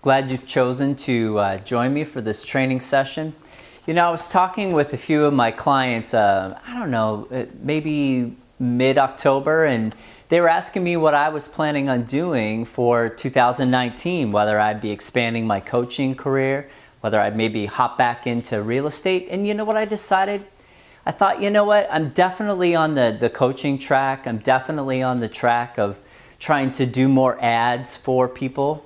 Glad you've chosen to join me for this training session. You know, I was talking with a few of my clients, maybe mid-October, and they were asking me what I was planning on doing for 2019, whether I'd be expanding my coaching career, whether I'd maybe hop back into real estate. And you know what I decided? I thought, you know what, I'm definitely on the coaching track. I'm definitely on the track of trying to do more ads for people,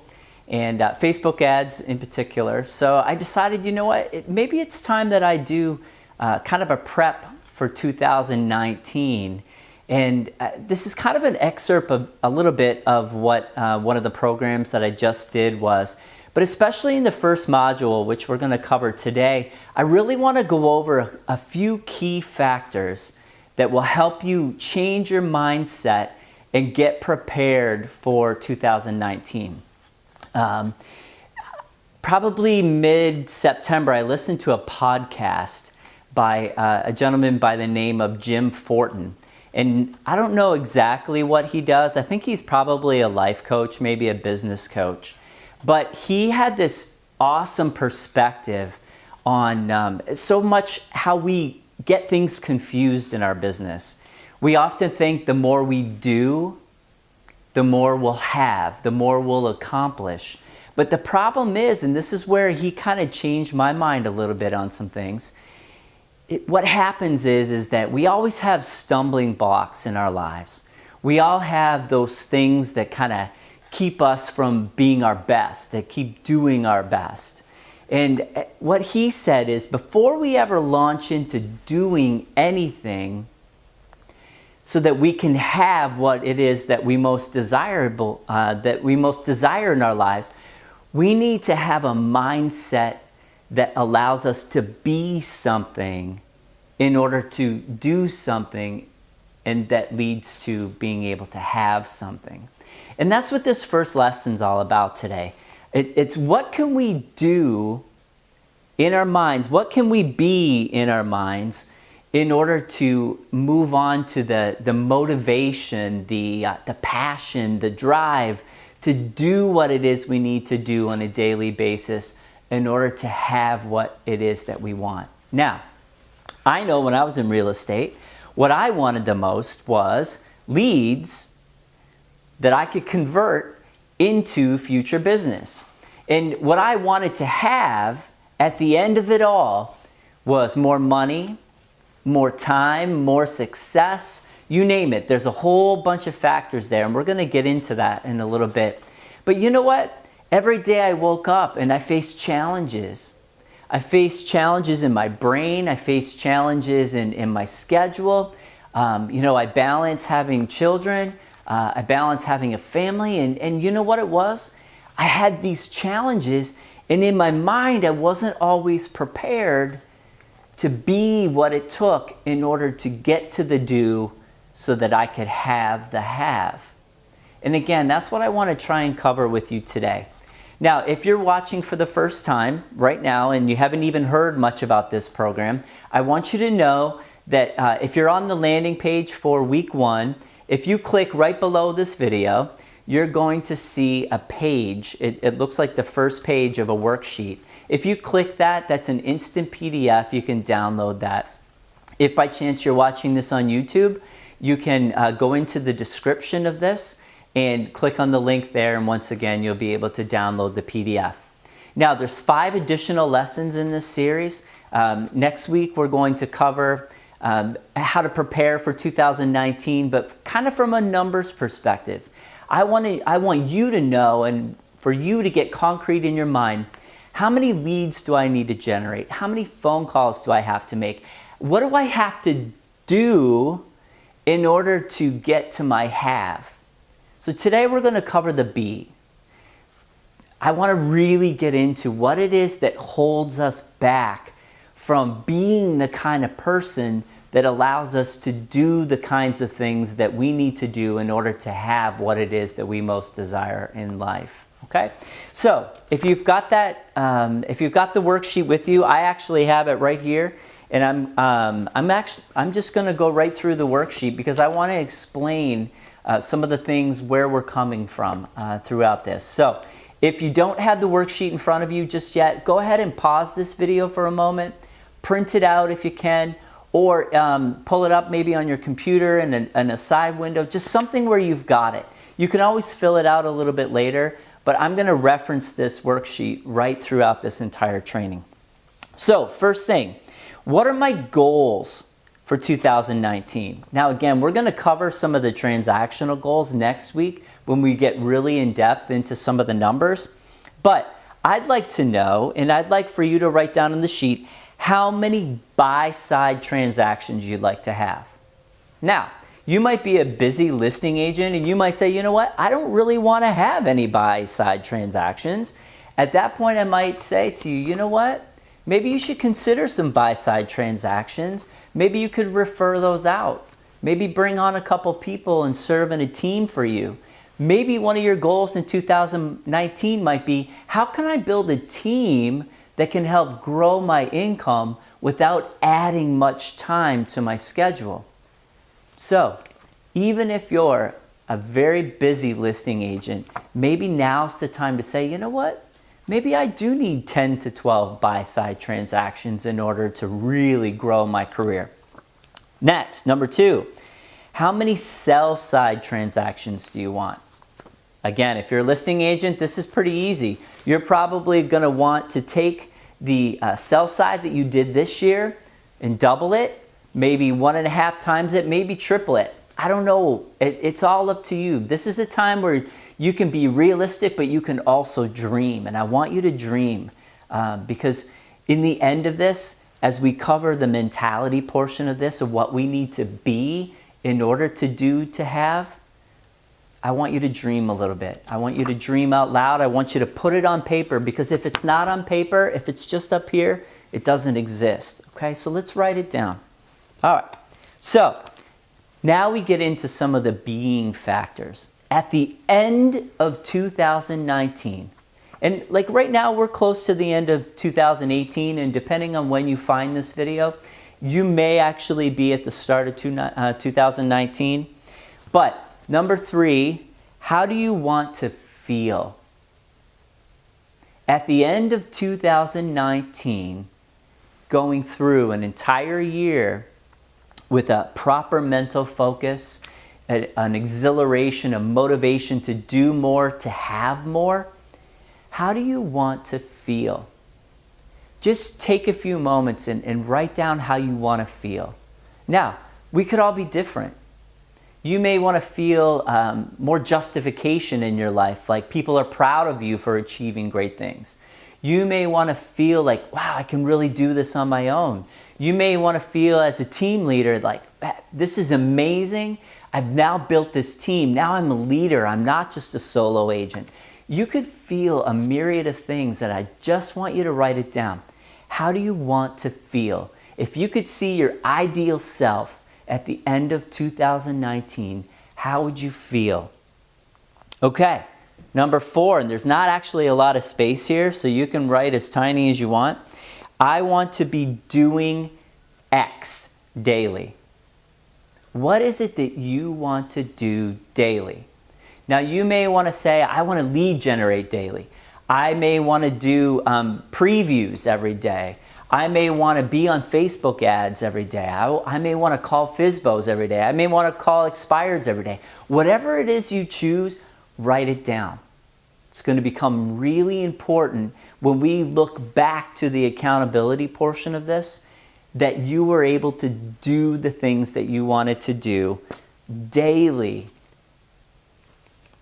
and Facebook ads in particular. So I decided, you know what, maybe it's time that I do kind of a prep for 2019. And this is kind of an excerpt of a little bit of what one of the programs that I just did was. But especially in the first module, which we're going to cover today, I really want to go over a few key factors that will help you change your mindset and get prepared for 2019. Probably mid-September, I listened to a podcast by a gentleman by the name of Jim Fortin. And I don't know exactly what he does. I think he's probably a life coach, maybe a business coach. But he had this awesome perspective on so much how we get things confused in our business. We often think the more we do, the more we'll have, the more we'll accomplish. But the problem is, and this is where he kind of changed my mind a little bit on some things, what happens is that we always have stumbling blocks in our lives. We all have those things that kind of keep us from being our best, that keep doing our best. And what he said is, before we ever launch into doing anything, so that we can have what it is that we most desire in our lives, we need to have a mindset that allows us to be something in order to do something, and that leads to being able to have something. And that's what this first lesson's all about today. It's what can we do in our minds, what can we be in our minds in order to move on to the motivation, the passion, the drive to do what it is we need to do on a daily basis in order to have what it is that we want. Now, I know when I was in real estate, what I wanted the most was leads that I could convert into future business. And what I wanted to have at the end of it all was more money, more time, more success, you name it. There's a whole bunch of factors there, and we're going to get into that in a little bit. But you know what? Every day I woke up and I faced challenges. I faced challenges in my brain. I faced challenges in my schedule. I balance having children. I balance having a family. And you know what it was? I had these challenges, and in my mind, I wasn't always prepared to be what it took in order to get to the do so that I could have the have. And again, that's what I want to try and cover with you today. Now, if you're watching for the first time right now and you haven't even heard much about this program, I want you to know that if you're on the landing page for week 1, if you click right below this video, you're going to see a page. It looks like the first page of a worksheet. If you click that, that's an instant PDF. You can download that. If by chance you're watching this on YouTube, you can go into the description of this and click on the link there, and once again, you'll be able to download the PDF. Now, there's 5 additional lessons in this series. Next week, we're going to cover how to prepare for 2019, but kind of from a numbers perspective. I want you to know, and for you to get concrete in your mind, how many leads do I need to generate? How many phone calls do I have to make? What do I have to do in order to get to my have? So today we're going to cover the B. I want to really get into what it is that holds us back from being the kind of person that allows us to do the kinds of things that we need to do in order to have what it is that we most desire in life. Okay, so if you've got that, if you've got the worksheet with you, I actually have it right here, and I'm just going to go right through the worksheet because I want to explain some of the things where we're coming from throughout this. So If you don't have the worksheet in front of you just yet, go ahead and pause this video for a moment, print it out if you can, or pull it up maybe on your computer in a side window, just something where you've got it. You can always fill it out a little bit later, but I'm going to reference this worksheet right throughout this entire training. So first thing, what are my goals for 2019? Now again, we're going to cover some of the transactional goals next week when we get really in depth into some of the numbers. But I'd like to know, and I'd like for you to write down on the sheet, how many buy-side transactions you'd like to have. Now, you might be a busy listing agent and you might say, you know what, I don't really want to have any buy-side transactions. At that point, I might say to you, you know what, maybe you should consider some buy-side transactions. Maybe you could refer those out. Maybe bring on a couple people and serve in a team for you. Maybe one of your goals in 2019 might be, how can I build a team that can help grow my income without adding much time to my schedule? So, even if you're a very busy listing agent, maybe now's the time to say, you know what? Maybe I do need 10 to 12 buy-side transactions in order to really grow my career. Next, number 2, how many sell-side transactions do you want? Again, if you're a listing agent, this is pretty easy. You're probably going to want to take the sell side that you did this year and double it, maybe 1.5 times it, maybe triple it. I don't know. It's all up to you. This is a time where you can be realistic, but you can also dream. And I want you to dream because in the end of this, as we cover the mentality portion of this, of what we need to be in order to have, I want you to dream a little bit. I want you to dream out loud. I want you to put it on paper, because if it's not on paper, if it's just up here, it doesn't exist. Okay, so let's write it down. All right, so now we get into some of the being factors. At the end of 2019, and like right now we're close to the end of 2018, and depending on when you find this video, you may actually be at the start of 2019. But number 3, how do you want to feel? At the end of 2019, going through an entire year with a proper mental focus, an exhilaration, a motivation to do more, to have more, how do you want to feel? Just take a few moments and write down how you want to feel. Now, we could all be different. You may want to feel more justification in your life, like people are proud of you for achieving great things. You may want to feel like, wow, I can really do this on my own. You may want to feel as a team leader like, this is amazing. I've now built this team. Now I'm a leader. I'm not just a solo agent. You could feel a myriad of things that I just want you to write it down. How do you want to feel? If you could see your ideal self at the end of 2019, how would you feel? Okay, number 4, and there's not actually a lot of space here, so you can write as tiny as you want. I want to be doing X daily. What is it that you want to do daily? Now, you may want to say, I want to lead generate daily. I may want to do previews every day. I may want to be on Facebook ads every day. I may want to call FSBOs every day. I may want to call expireds every day. Whatever it is you choose, write it down. It's going to become really important when we look back to the accountability portion of this, that you were able to do the things that you wanted to do daily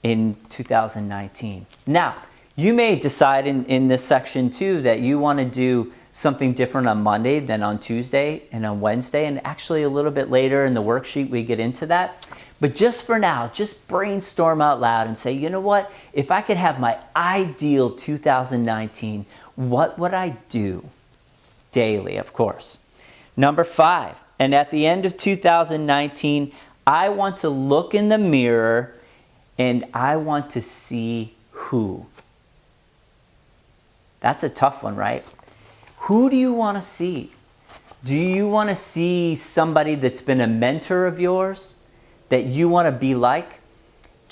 in 2019. Now, you may decide in this section too that you want to do something different on Monday than on Tuesday and on Wednesday, and actually a little bit later in the worksheet we get into that. But just for now, just brainstorm out loud and say, you know what, if I could have my ideal 2019, what would I do? Daily, of course. Number 5, and at the end of 2019, I want to look in the mirror and I want to see who. That's a tough one, right? Who do you want to see? Do you want to see somebody that's been a mentor of yours that you want to be like?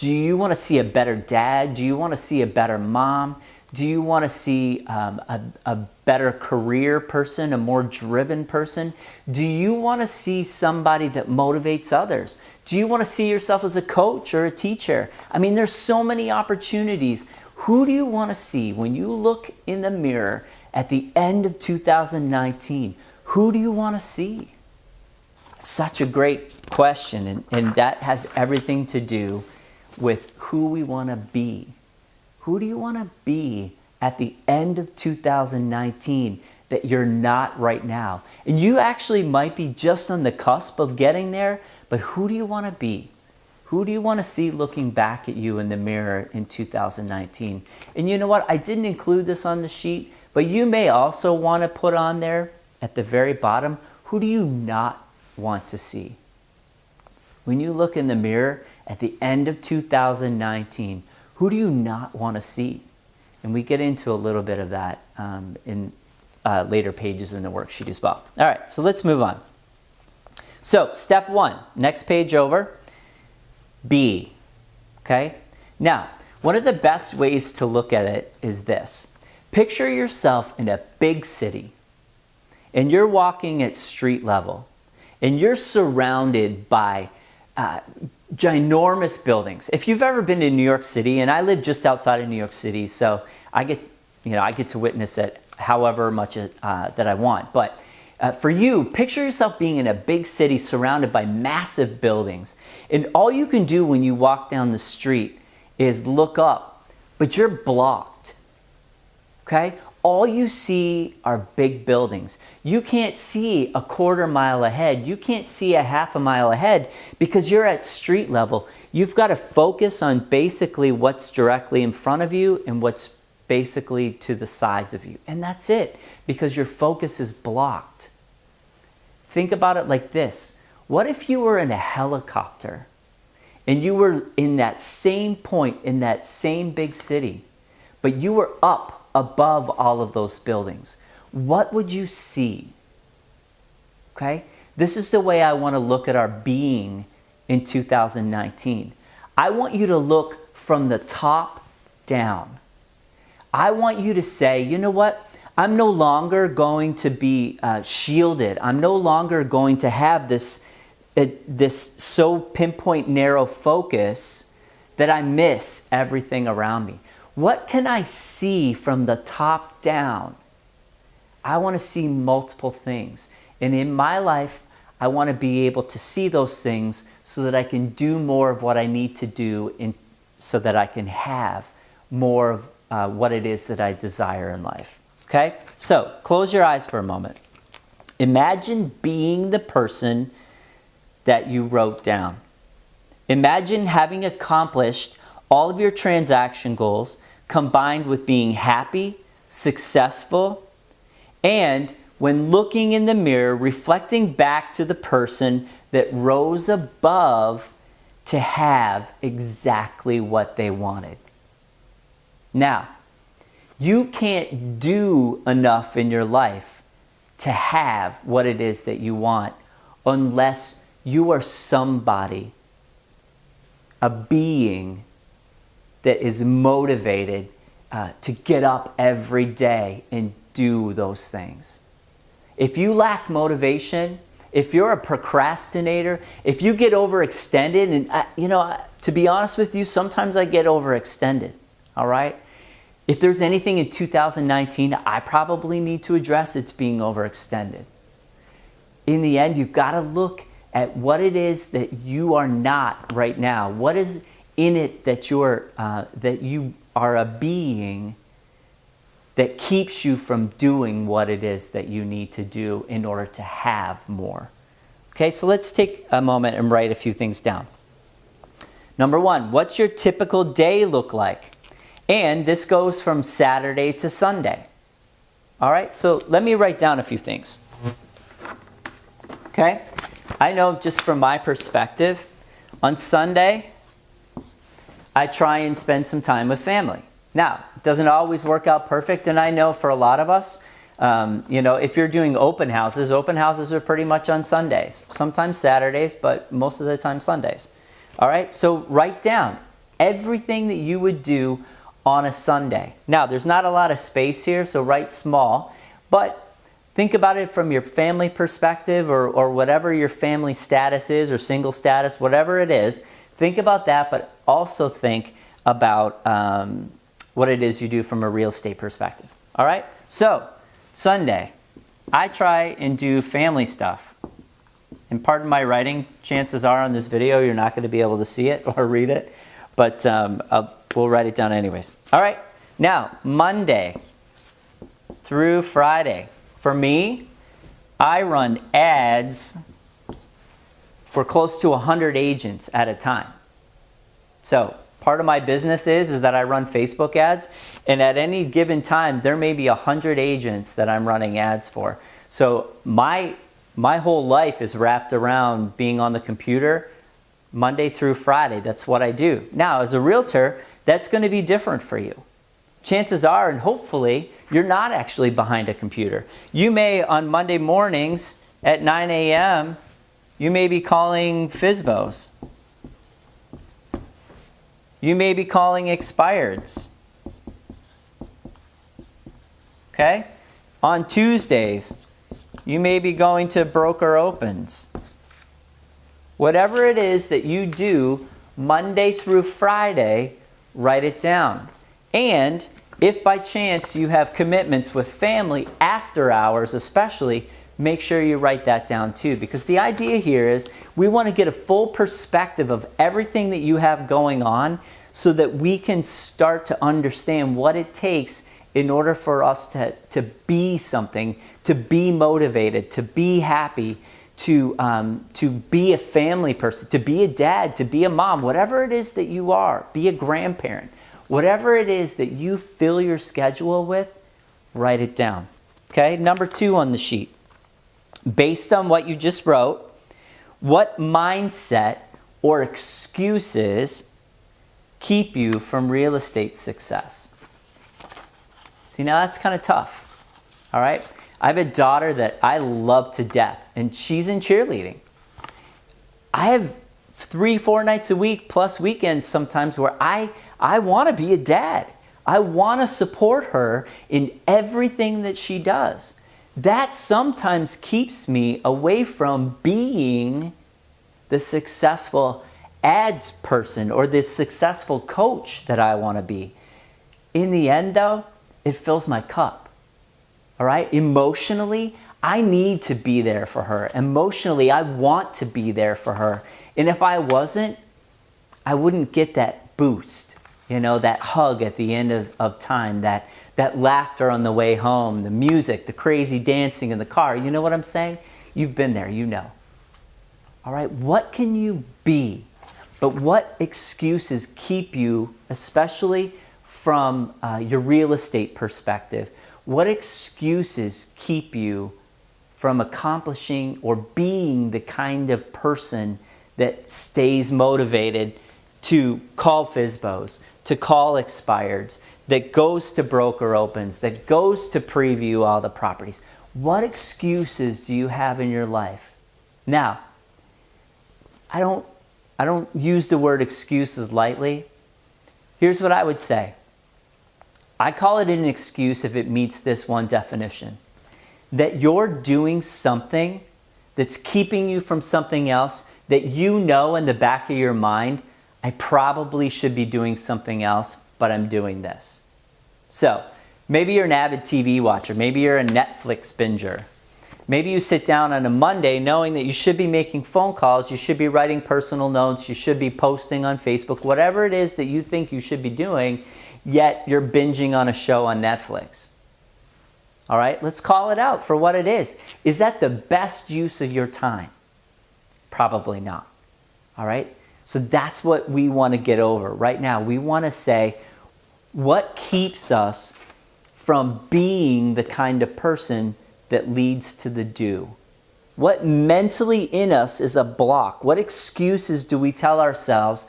Do you want to see a better dad? Do you want to see a better mom? Do you want to see a better career person, a more driven person? Do you want to see somebody that motivates others? Do you want to see yourself as a coach or a teacher? I mean, there's so many opportunities. Who do you want to see when you look in the mirror at the end of 2019? Who do you want to see? Such a great question, and that has everything to do with who we want to be. Who do you want to be at the end of 2019 that you're not right now? And you actually might be just on the cusp of getting there, but who do you want to be? Who do you want to see looking back at you in the mirror in 2019? And you know what? I didn't include this on the sheet, but you may also want to put on there at the very bottom, who do you not want to see? When you look in the mirror at the end of 2019, who do you not want to see? And we get into a little bit of that in later pages in the worksheet as well. All right, so let's move on. So step 1, next page over, be. Okay? Now, one of the best ways to look at it is this. Picture yourself in a big city, and you're walking at street level, and you're surrounded by ginormous buildings. If you've ever been to New York City, and I live just outside of New York City, so I get to witness it however much that I want. But for you, picture yourself being in a big city surrounded by massive buildings. And all you can do when you walk down the street is look up, but you're blocked. Okay? All you see are big buildings. You can't see a quarter mile ahead. You can't see a half a mile ahead because you're at street level. You've got to focus on basically what's directly in front of you and what's basically to the sides of you. And that's it, because your focus is blocked. Think about it like this. What if you were in a helicopter and you were in that same point in that same big city, but you were up above all of those buildings? What would you see? Okay? This is the way I want to look at our being in 2019. I want you to look from the top down. I want you to say, you know what? I'm no longer going to be shielded. I'm no longer going to have this so pinpoint narrow focus that I miss everything around me. What can I see from the top down? I want to see multiple things. And in my life, I want to be able to see those things so that I can do more of what I need to do so that I can have more of what it is that I desire in life. Okay? So, close your eyes for a moment. Imagine being the person that you wrote down. Imagine having accomplished all of your transaction goals combined with being happy, successful, and when looking in the mirror, reflecting back to the person that rose above to have exactly what they wanted. Now, you can't do enough in your life to have what it is that you want unless you are somebody, a being that is motivated to get up every day and do those things. If you lack motivation, if you're a procrastinator, if you get overextended, and to be honest with you, sometimes I get overextended, all right? If there's anything in 2019 I probably need to address, it's being overextended. In the end, you've got to look at what it is that you are not right now. What is in it that you are a being that keeps you from doing what it is that you need to do in order to have more. Okay, so let's take a moment and write a few things down. Number 1, what's your typical day look like? And this goes from Saturday to Sunday. All right, so let me write down a few things. Okay, I know just from my perspective, on Sunday, I try and spend some time with family. Now, it doesn't always work out perfect, and I know for a lot of us, if you're doing open houses are pretty much on Sundays. Sometimes Saturdays, but most of the time Sundays. All right, so write down everything that you would do on a Sunday. Now, there's not a lot of space here, so write small, but think about it from your family perspective or whatever your family status is or single status, whatever it is. Think about that, but also think about what it is you do from a real estate perspective. All right? So, Sunday, I try and do family stuff. And pardon my writing, chances are on this video you're not going to be able to see it or read it, but we'll write it down anyways. All right, now Monday through Friday. For me, I run ads for close to 100 agents at a time. So part of my business is that I run Facebook ads, and at any given time, there may be 100 agents that I'm running ads for. So my whole life is wrapped around being on the computer Monday through Friday. That's what I do. Now, as a realtor, that's going to be different for you. Chances are, and hopefully, you're not actually behind a computer. You may, on Monday mornings at 9 a.m., you may be calling FSBOs. You may be calling expireds. Okay? On Tuesdays, you may be going to broker opens. Whatever it is that you do Monday through Friday, write it down. And if by chance you have commitments with family after hours especially, make sure you write that down too. Because the idea here is we want to get a full perspective of everything that you have going on so that we can start to understand what it takes in order for us to be something, to be motivated, to be happy, to be a family person, to be a dad, to be a mom, whatever it is that you are, be a grandparent. Whatever it is that you fill your schedule with, write it down. Okay, number 2 on the sheet. Based on what you just wrote, what mindset or excuses keep you from real estate success? See, now that's kind of tough. All right? I have a daughter that I love to death, and she's in cheerleading. I have 3-4 nights a week plus weekends sometimes where I want to be a dad. I want to support her in everything that she does. That sometimes keeps me away from being the successful ads person or the successful coach that I want to be. In the end, though, it fills my cup. All right? Emotionally, I need to be there for her. Emotionally, I want to be there for her. And if I wasn't, I wouldn't get that boost, that hug at the end of time, that laughter on the way home, the music, the crazy dancing in the car. You know what I'm saying? You've been there, you know. All right, what can you be? But what excuses keep you, especially from your real estate perspective, what excuses keep you from accomplishing or being the kind of person that stays motivated to call FSBOs, to call expireds, that goes to broker opens, that goes to preview all the properties? What excuses do you have in your life? Now, I don't use the word excuses lightly. Here's what I would say. I call it an excuse if it meets this one definition. That you're doing something that's keeping you from something else that you know in the back of your mind, I probably should be doing something else, but I'm doing this. So, maybe you're an avid TV watcher. Maybe you're a Netflix binger. Maybe you sit down on a Monday knowing that you should be making phone calls, you should be writing personal notes, you should be posting on Facebook, whatever it is that you think you should be doing, yet you're binging on a show on Netflix. All right, let's call it out for what it is. Is that the best use of your time? Probably not. All right, so that's what we want to get over right now. We want to say, what keeps us from being the kind of person that leads to the do? What mentally in us is a block? What excuses do we tell ourselves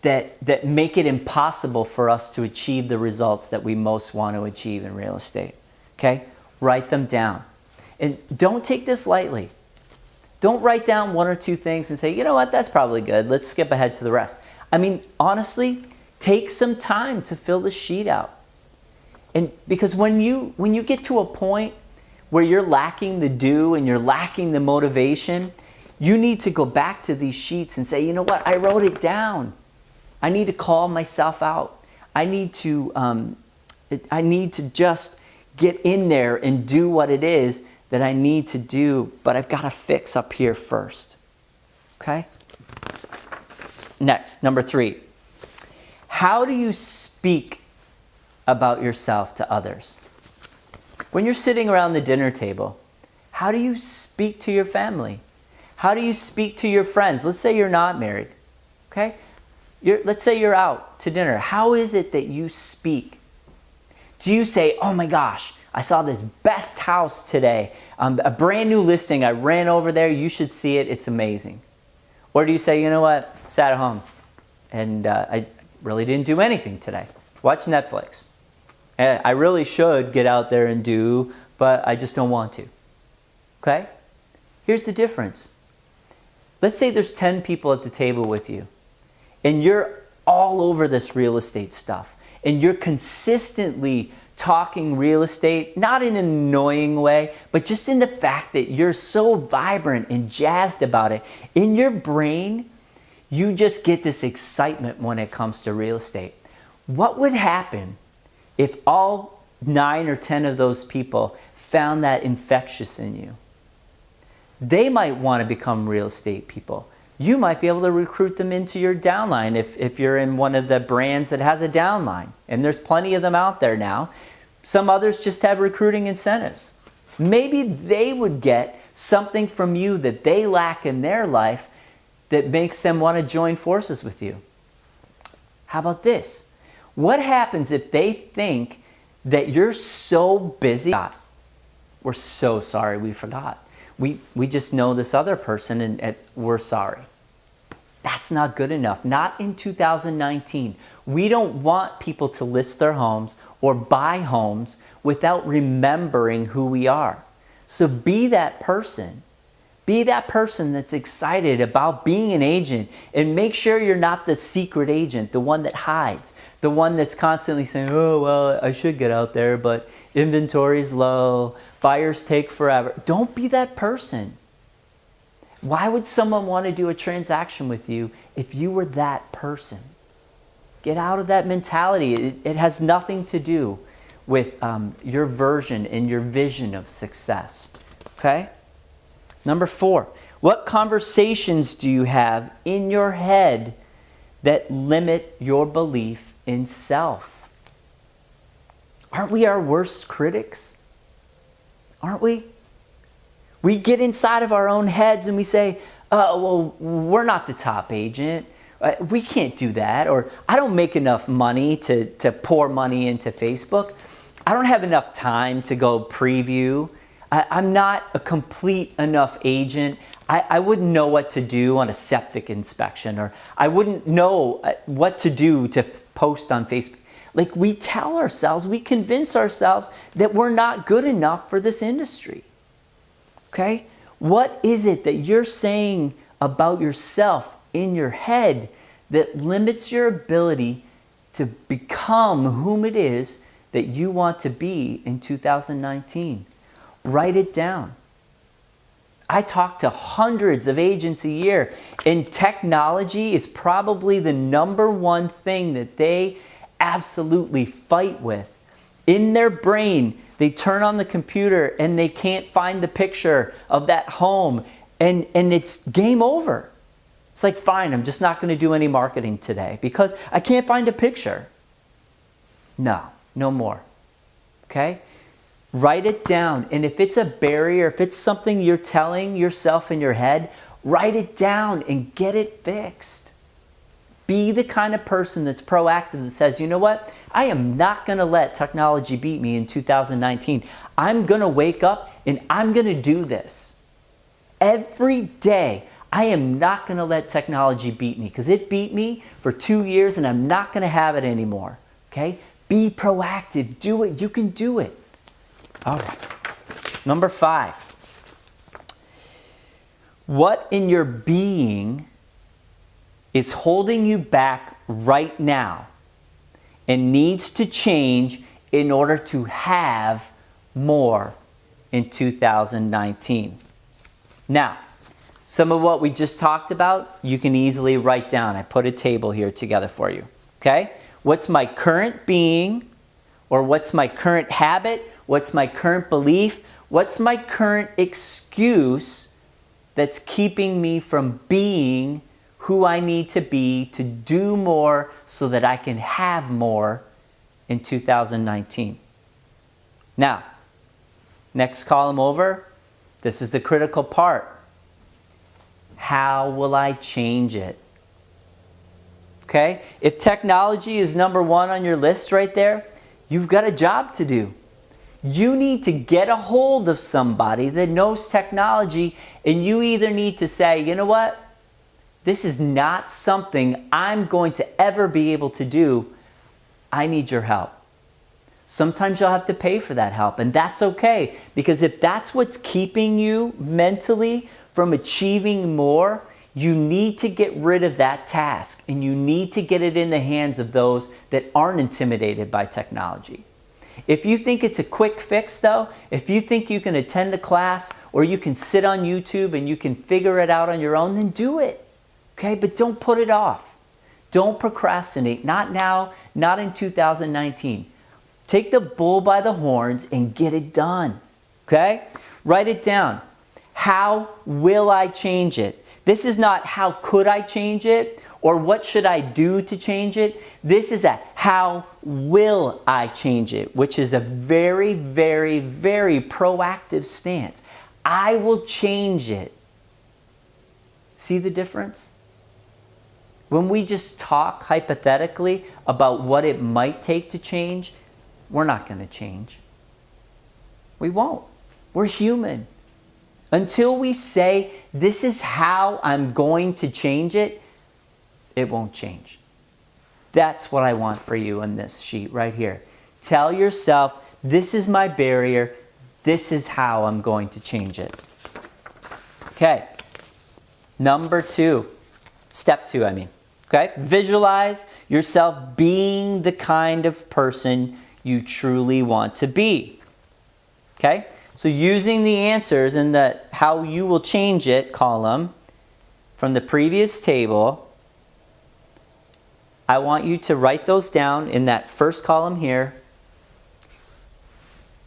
that make it impossible for us to achieve the results that we most want to achieve in real estate? Okay? Write them down. And don't take this lightly. Don't write down 1 or 2 things and say, you know what, that's probably good. Let's skip ahead to the rest. I mean, honestly, Take some time to fill the sheet out. And because when you get to a point where you're lacking the do and you're lacking the motivation, you need to go back to these sheets and say, you know what, I wrote it down. I need to call myself out. I need to just get in there and do what it is that I need to do, but I've got to fix up here first. Okay? Next, number 3. How do you speak about yourself to others? When you're sitting around the dinner table, how do you speak to your family? How do you speak to your friends? Let's say you're not married. Okay? Let's say you're out to dinner. How is it that you speak? Do you say, oh my gosh, I saw this best house today, a brand new listing, I ran over there, you should see it, it's amazing? Or do you say, you know what, sat at home and I really didn't do anything today. Watch Netflix. I really should get out there and do, but I just don't want to. Okay? Here's the difference. Let's say there's 10 people at the table with you, and you're all over this real estate stuff, and you're consistently talking real estate, not in an annoying way, but just in the fact that you're so vibrant and jazzed about it. In your brain, you just get this excitement when it comes to real estate. What would happen if all 9 or 10 of those people found that infectious in you? They might want to become real estate people. You might be able to recruit them into your downline if you're in one of the brands that has a downline. And there's plenty of them out there now. Some others just have recruiting incentives. Maybe they would get something from you that they lack in their life that makes them want to join forces with you. How about this? What happens if they think that you're so busy? We're so sorry we forgot. We just know this other person and we're sorry. That's not good enough. Not in 2019. We don't want people to list their homes or buy homes without remembering who we are. So be that person. Be that person that's excited about being an agent, and make sure you're not the secret agent, the one that hides, the one that's constantly saying, oh, well, I should get out there, but inventory's low, buyers take forever. Don't be that person. Why would someone want to do a transaction with you if you were that person? Get out of that mentality. It has nothing to do with your version and your vision of success. Okay? Number 4, what conversations do you have in your head that limit your belief in self? Aren't we our worst critics? Aren't we? We get inside of our own heads and we say, oh, well, we're not the top agent. We can't do that. Or I don't make enough money to pour money into Facebook. I don't have enough time to go preview. I'm not a complete enough agent. I wouldn't know what to do on a septic inspection, or I wouldn't know what to do to post on Facebook. Like, we tell ourselves, we convince ourselves that we're not good enough for this industry. Okay? What is it that you're saying about yourself in your head that limits your ability to become whom it is that you want to be in 2019? Write it down. I talk to hundreds of agents a year, and technology is probably the number one thing that they absolutely fight with. In their brain, they turn on the computer and they can't find the picture of that home, and it's game over. It's like, fine, I'm just not going to do any marketing today because I can't find a picture. No more. Okay? Write it down. And if it's a barrier, if it's something you're telling yourself in your head, write it down and get it fixed. Be the kind of person that's proactive, that says, you know what? I am not going to let technology beat me in 2019. I'm going to wake up and I'm going to do this. Every day, I am not going to let technology beat me, because it beat me for 2 years and I'm not going to have it anymore. Okay? Be proactive. Do it. You can do it. All right. Number 5. What in your being is holding you back right now and needs to change in order to have more in 2019? Now, some of what we just talked about, you can easily write down. I put a table here together for you, okay? What's my current being, or what's my current habit? What's my current belief? What's my current excuse that's keeping me from being who I need to be to do more so that I can have more in 2019? Now, next column over, this is the critical part. How will I change it? Okay? If technology is number one on your list right there, you've got a job to do. You need to get a hold of somebody that knows technology, and you either need to say, you know what? This is not something I'm going to ever be able to do. I need your help. Sometimes you'll have to pay for that help, and that's okay, because if that's what's keeping you mentally from achieving more, you need to get rid of that task, and you need to get it in the hands of those that aren't intimidated by technology. If you think it's a quick fix though, if you think you can attend a class or you can sit on YouTube and you can figure it out on your own, then do it. Okay, but don't put it off. Don't procrastinate, not now, not in 2019. Take the bull by the horns and get it done, okay? Write it down. How will I change it? This is not how could I change it or what should I do to change it. This is a how will I change it, which is a very, very, very proactive stance. I will change it. See the difference? When we just talk hypothetically about what it might take to change, we're not going to change. We won't. We're human. Until we say, this is how I'm going to change it, it won't change. That's what I want for you on this sheet right here. Tell yourself, this is my barrier. This is how I'm going to change it. Okay. Number two. Step two, I mean. Okay. Visualize yourself being the kind of person you truly want to be. Okay. So using the answers in the how you will change it column from the previous table, I want you to write those down in that first column here.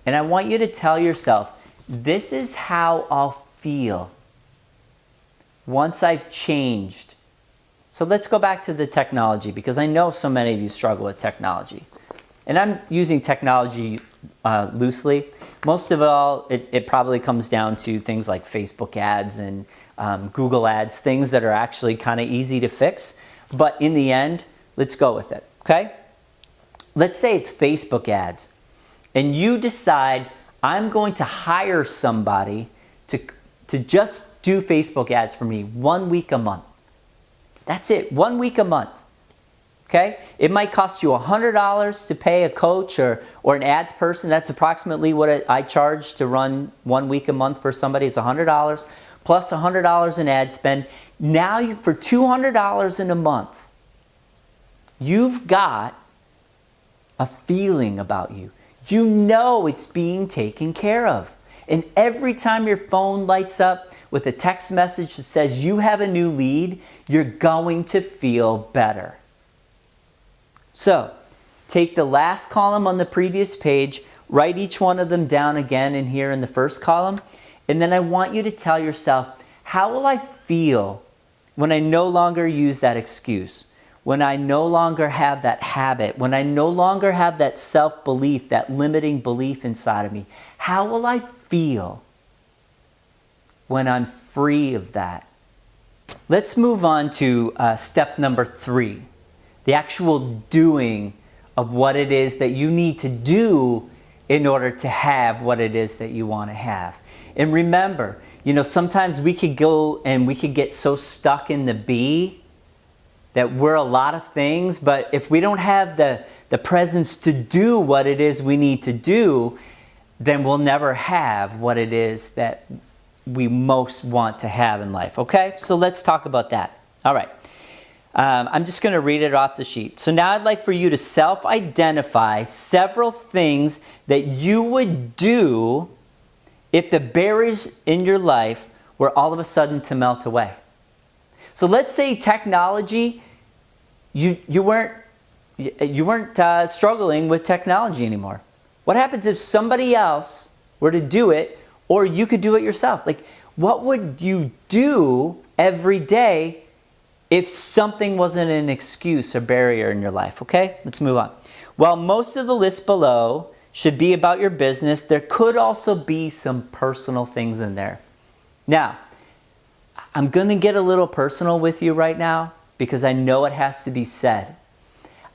And I want you to tell yourself, this is how I'll feel once I've changed. So let's go back to the technology, because I know so many of you struggle with technology. And I'm using technology loosely. Most of all, it probably comes down to things like Facebook ads and Google ads, things that are actually kind of easy to fix. But in the end, let's go with it, okay? Let's say it's Facebook ads, and you decide, I'm going to hire somebody to just do Facebook ads for me 1 week a month. That's it, 1 week a month. Okay? It might cost you $100 to pay a coach or an ads person. That's approximately what I charge to run 1 week a month for somebody. It's $100 plus $100 in ad spend. Now for $200 in a month, you've got a feeling about you. You know it's being taken care of. And every time your phone lights up with a text message that says you have a new lead, you're going to feel better. So, take the last column on the previous page, write each one of them down again in here in the first column, and then I want you to tell yourself, how will I feel when I no longer use that excuse? When I no longer have that habit, when I no longer have that self-belief, that limiting belief inside of me, how will I feel when I'm free of that? Let's move on to step number 3, the actual doing of what it is that you need to do in order to have what it is that you want to have. And remember, sometimes we could go and we could get so stuck in the be that we're a lot of things, but if we don't have the presence to do what it is we need to do, then we'll never have what it is that we most want to have in life, okay? So let's talk about that. All right. I'm just going to read it off the sheet. So now I'd like for you to self-identify several things that you would do if the barriers in your life were all of a sudden to melt away. So let's say technology, you weren't struggling with technology anymore. What happens if somebody else were to do it, or you could do it yourself? Like, what would you do every day if something wasn't an excuse or barrier in your life? Okay, let's move on. While most of the list below should be about your business, there could also be some personal things in there. Now, I'm going to get a little personal with you right now because I know it has to be said.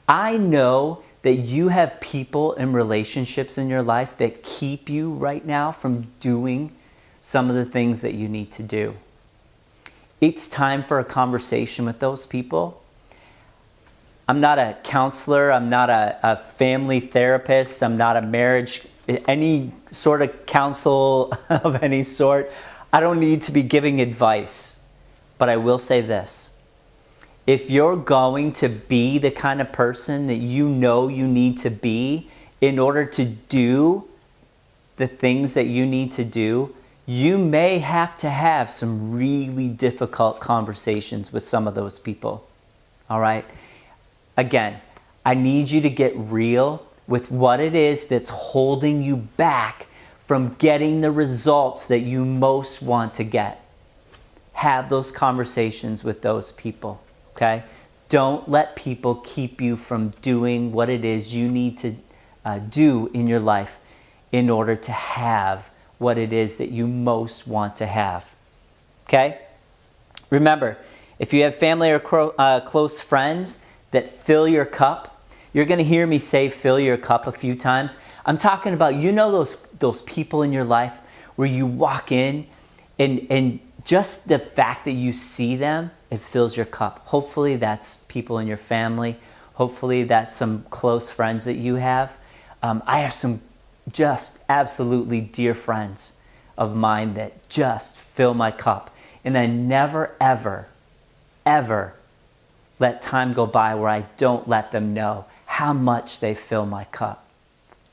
I know that you have people and relationships in your life that keep you right now from doing some of the things that you need to do. It's time for a conversation with those people. I'm not a counselor. I'm not a family therapist. I'm not a marriage, any sort of counsel of any sort. I don't need to be giving advice. But I will say this. If you're going to be the kind of person that you know you need to be in order to do the things that you need to do, you may have to have some really difficult conversations with some of those people. All right? Again, I need you to get real with what it is that's holding you back from getting the results that you most want to get. Have those conversations with those people, okay? Don't let people keep you from doing what it is you need to do in your life in order to have what it is that you most want to have, okay? Remember, if you have family or close friends that fill your cup, you're going to hear me say fill your cup a few times. I'm talking about, you know, those people in your life where you walk in and just the fact that you see them, it fills your cup. Hopefully that's people in your family. Hopefully that's some close friends that you have. I have some just absolutely dear friends of mine that just fill my cup. And I never, ever, ever let time go by where I don't let them know how much they fill my cup.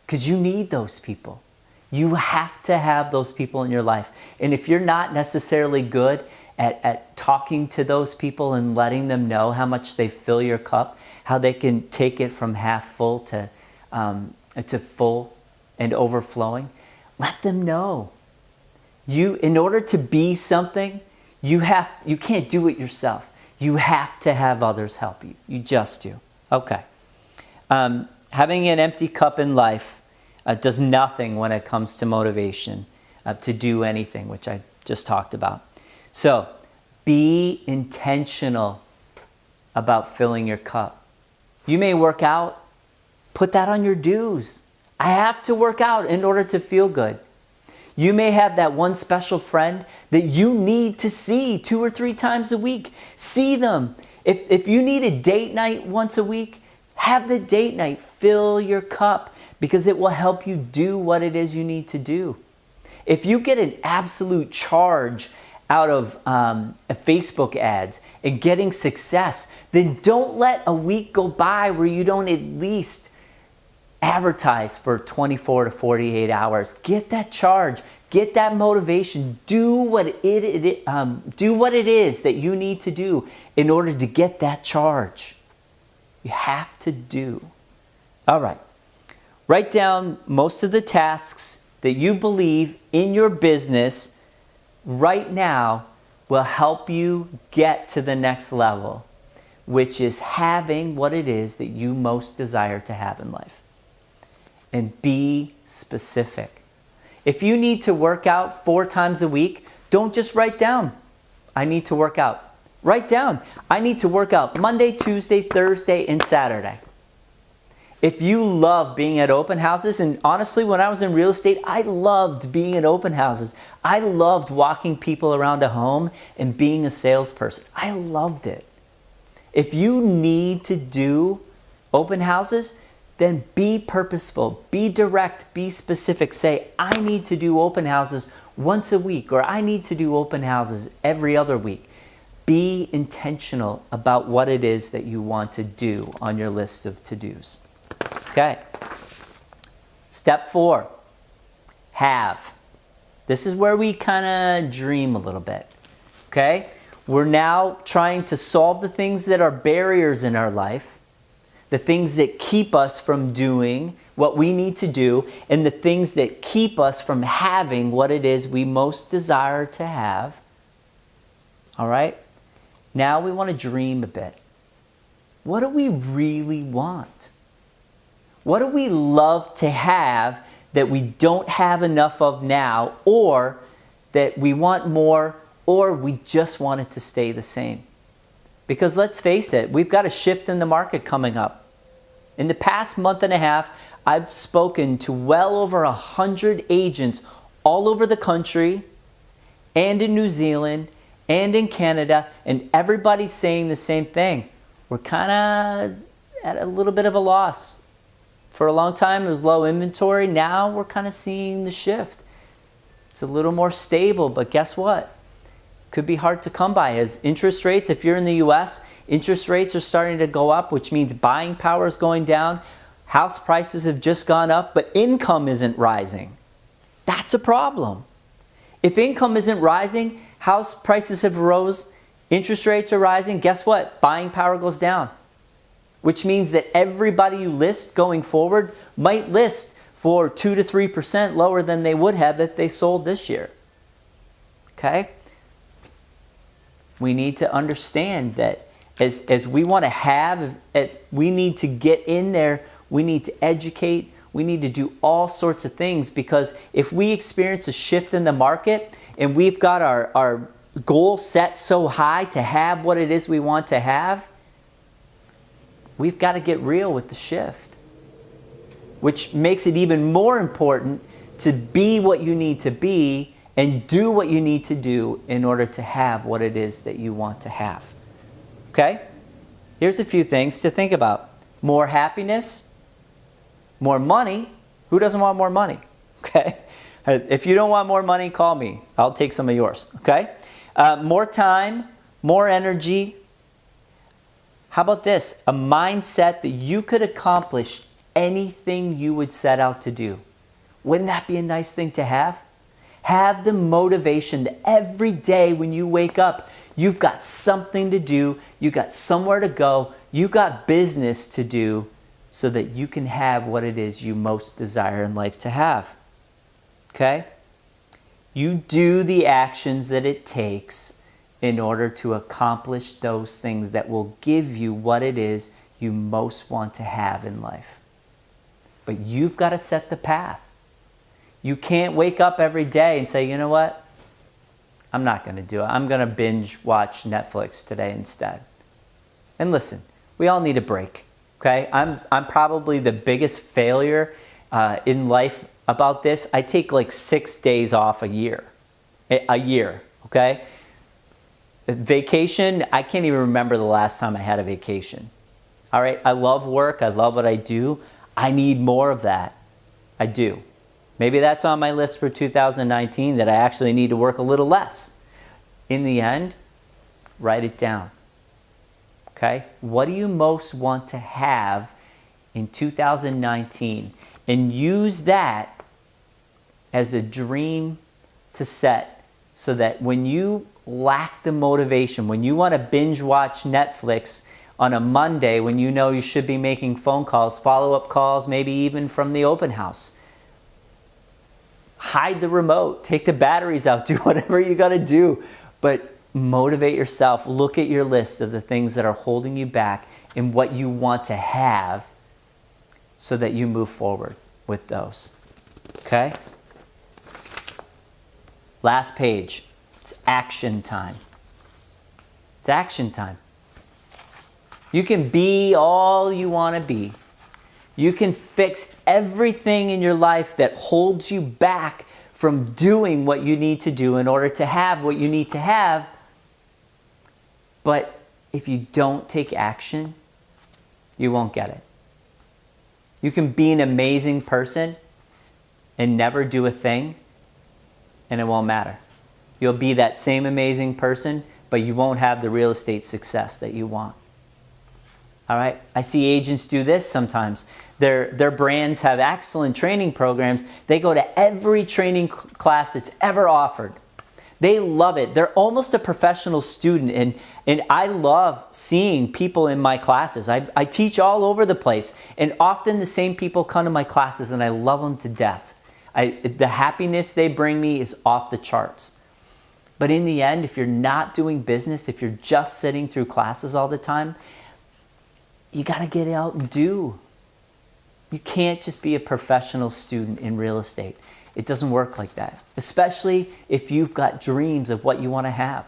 Because you need those people. You have to have those people in your life. And if you're not necessarily good at talking to those people and letting them know how much they fill your cup, how they can take it from half full to full and overflowing, let them know. In order to be something, you can't do it yourself. You have to have others help you. You just do. Okay. Having an empty cup in life does nothing when it comes to motivation to do anything, which I just talked about. So be intentional about filling your cup. You may work out. Put that on your dues. I have to work out in order to feel good. You may have that one special friend that you need to see 2 or 3 times a week. See them. If you need a date night once a week, have the date night. Fill your cup because it will help you do what it is you need to do. If you get an absolute charge out of Facebook ads and getting success, then don't let a week go by where you don't at least advertise for 24 to 48 hours. Get that charge. Get that motivation. Do what it is that you need to do in order to get that charge. You have to do. All right. Write down most of the tasks that you believe in your business right now will help you get to the next level, which is having what it is that you most desire to have in life. And be specific. If you need to work out 4 times a week, don't just write down, I need to work out. Write down, I need to work out Monday, Tuesday, Thursday, and Saturday. If you love being at open houses, and honestly, when I was in real estate, I loved being at open houses. I loved walking people around a home and being a salesperson. I loved it. If you need to do open houses, then be purposeful, be direct, be specific. Say, I need to do open houses once a week, or I need to do open houses every other week. be intentional about what it is that you want to do on your list of to-dos. Okay. Step 4, have. This is where we kind of dream a little bit. Okay? We're now trying to solve the things that are barriers in our life, the things that keep us from doing what we need to do, and the things that keep us from having what it is we most desire to have. All right? Now we want to dream a bit. What do we really want? What do we love to have that we don't have enough of now, or that we want more, or we just want it to stay the same? Because let's face it, we've got a shift in the market coming up. In the past month and a half, I've spoken to well over 100 agents all over the country and in New Zealand and in Canada, and everybody's saying the same thing. We're kind of at a little bit of a loss. For a long time, it was low inventory. Now we're kind of seeing the shift. It's a little more stable, but guess what? Could be hard to come by. As interest rates, if you're in the US, interest rates are starting to go up, which means buying power is going down. House prices have just gone up, but income isn't rising. That's a problem. If income isn't rising, house prices have rose, interest rates are rising, guess what? Buying power goes down. Which means that everybody you list going forward might list for 2 to 3% lower than they would have if they sold this year. Okay? We need to understand that as we want to have, we need to get in there, we need to educate, we need to do all sorts of things, because if we experience a shift in the market and we've got our goal set so high to have what it is we want to have, we've got to get real with the shift, which makes it even more important to be what you need to be and do what you need to do in order to have what it is that you want to have. Okay? Here's a few things to think about. More happiness, more money. Who doesn't want more money? Okay? If you don't want more money, call me. I'll take some of yours. Okay? More time, more energy. How about this? A mindset that you could accomplish anything you would set out to do. Wouldn't that be a nice thing to have? Have the motivation that every day when you wake up, you've got something to do, you got somewhere to go, you got business to do, so that you can have what it is you most desire in life to have. Okay? You do the actions that it takes in order to accomplish those things that will give you what it is you most want to have in life. But you've got to set the path. You can't wake up every day and say, you know what? I'm not going to do it. I'm going to binge watch Netflix today instead. And listen, we all need a break. Okay? I'm probably the biggest failure in life about this. I take like 6 days off a year. Okay? Vacation, I can't even remember the last time I had a vacation. All right? I love work. I love what I do. I need more of that. I do. Maybe that's on my list for 2019, that I actually need to work a little less. In the end, write it down. Okay? What do you most want to have in 2019? And use that as a dream to set, so that when you lack the motivation, when you want to binge watch Netflix on a Monday, when you know you should be making phone calls, follow-up calls, maybe even from the open house, hide the remote, take the batteries out, do whatever you got to do, but motivate yourself. Look at your list of the things that are holding you back and what you want to have, so that you move forward with those. Okay? Last page. It's action time. It's action time. You can be all you want to be. You can fix everything in your life that holds you back from doing what you need to do in order to have what you need to have. But if you don't take action, you won't get it. You can be an amazing person and never do a thing, and it won't matter. You'll be that same amazing person, but you won't have the real estate success that you want. All right, I see agents do this sometimes. Their brands have excellent training programs. They go to every training class that's ever offered. They love it. They're almost a professional student, and I love seeing people in my classes. I teach all over the place, and often the same people come to my classes, and I love them to death. The happiness they bring me is off the charts. But in the end, if you're not doing business, if you're just sitting through classes all the time, you got to get out and do. You can't just be a professional student in real estate. It doesn't work like that, especially if you've got dreams of what you want to have.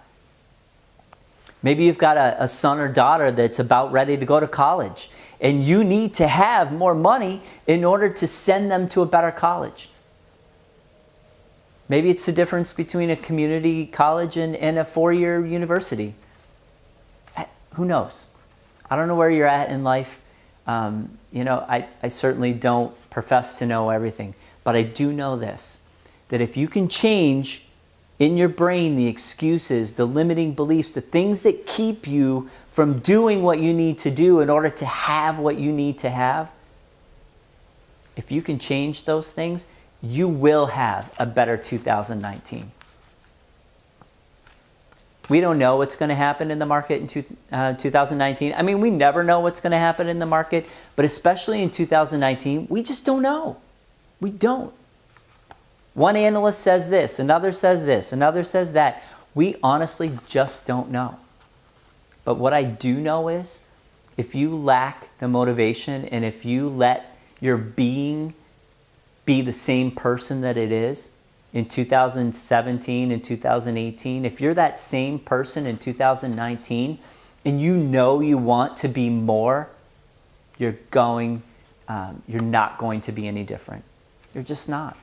Maybe you've got a son or daughter that's about ready to go to college, and you need to have more money in order to send them to a better college. Maybe it's the difference between a community college and a four-year university. Who knows? I don't know where you're at in life. I certainly don't profess to know everything. But I do know this, that if you can change in your brain the excuses, the limiting beliefs, the things that keep you from doing what you need to do in order to have what you need to have, if you can change those things, you will have a better 2019. We don't know what's going to happen in the market in 2019. I mean, we never know what's going to happen in the market, but especially in 2019, we just don't know. We don't. One analyst says this, another says this, another says that. We honestly just don't know. But what I do know is, if you lack the motivation and if you let your being be the same person that it is in 2017 and 2018, if you're that same person in 2019 and you know you want to be more, you're not going to be any different. You're just not,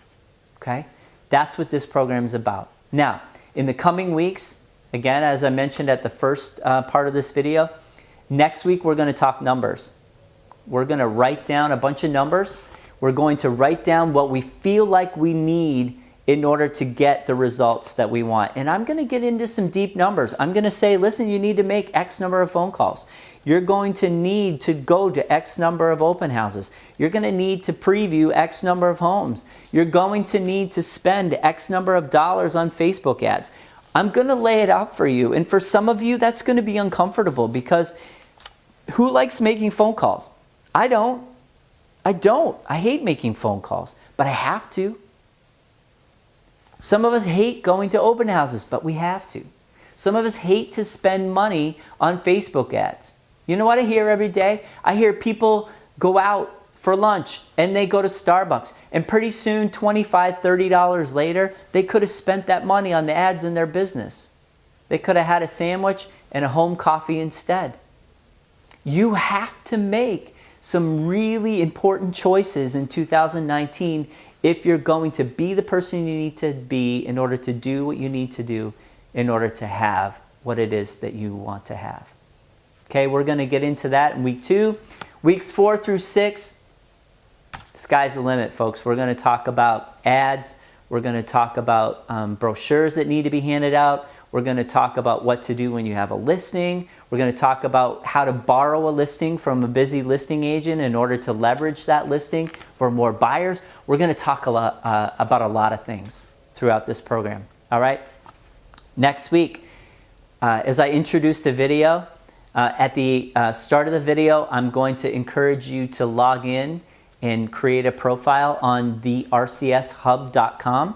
okay? That's what this program is about. Now, in the coming weeks, again, as I mentioned at the first part of this video, next week we're going to talk numbers. We're going to write down a bunch of numbers. We're going to write down what we feel like we need in order to get the results that we want. And I'm going to get into some deep numbers. I'm going to say, listen, you need to make X number of phone calls. You're going to need to go to X number of open houses. You're going to need to preview X number of homes. You're going to need to spend X number of dollars on Facebook ads. I'm going to lay it out for you. And for some of you, that's going to be uncomfortable because who likes making phone calls? I don't. I hate making phone calls, but I have to. Some of us hate going to open houses, but we have to. Some of us hate to spend money on Facebook ads. You know what I hear every day? I hear people go out for lunch and they go to Starbucks, and pretty soon, $25, $30 later, they could have spent that money on the ads in their business. They could have had a sandwich and a home coffee instead. You have to make some really important choices in 2019 if you're going to be the person you need to be in order to do what you need to do in order to have what it is that you want to have. Okay, we're going to get into that in week 2. Weeks 4 through 6, sky's the limit, folks. We're going to talk about ads. We're going to talk about brochures that need to be handed out. We're going to talk about what to do when you have a listing. We're going to talk about how to borrow a listing from a busy listing agent in order to leverage that listing for more buyers. We're going to talk about a lot of things throughout this program. All right? Next week, as I introduce the video, at the start of the video, I'm going to encourage you to log in and create a profile on thercshub.com.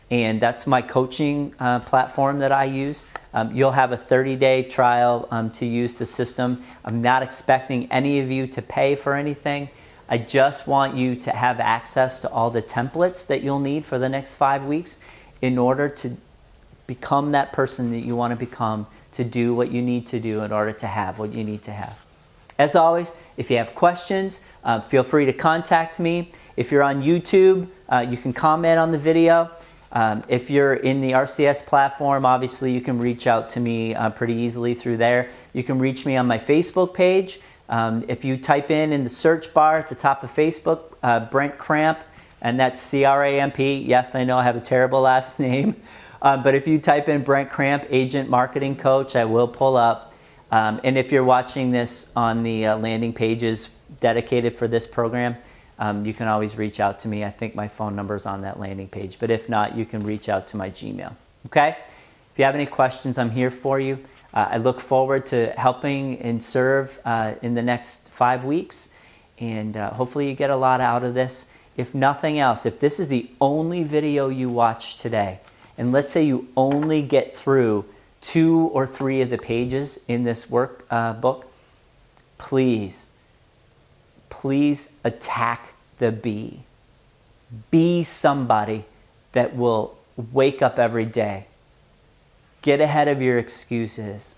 And that's my coaching platform that I use. You'll have a 30-day trial to use the system. I'm not expecting any of you to pay for anything. I just want you to have access to all the templates that you'll need for the next 5 weeks in order to become that person that you want to become, to do what you need to do in order to have what you need to have. As always, if you have questions, feel free to contact me. If you're on YouTube, you can comment on the video. If you're in the RCS platform, obviously you can reach out to me pretty easily through there. You can reach me on my Facebook page. If you type in the search bar at the top of Facebook, Brent Cramp, and that's C-R-A-M-P. Yes, I know I have a terrible last name. But if you type in Brent Cramp, Agent Marketing Coach, I will pull up. And if you're watching this on the landing pages dedicated for this program, you can always reach out to me. I think my phone number is on that landing page. But if not, you can reach out to my Gmail. Okay? If you have any questions, I'm here for you. I look forward to helping and serve in the next 5 weeks. And hopefully you get a lot out of this. If nothing else, if this is the only video you watch today, and let's say you only get through 2 or 3 of the pages in this workbook, please attack the B. Be somebody that will wake up every day. Get ahead of your excuses.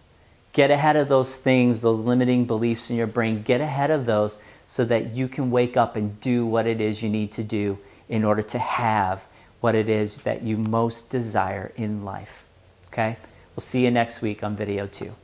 Get ahead of those things, those limiting beliefs in your brain. Get ahead of those so that you can wake up and do what it is you need to do in order to have what it is that you most desire in life. Okay? We'll see you next week on video 2.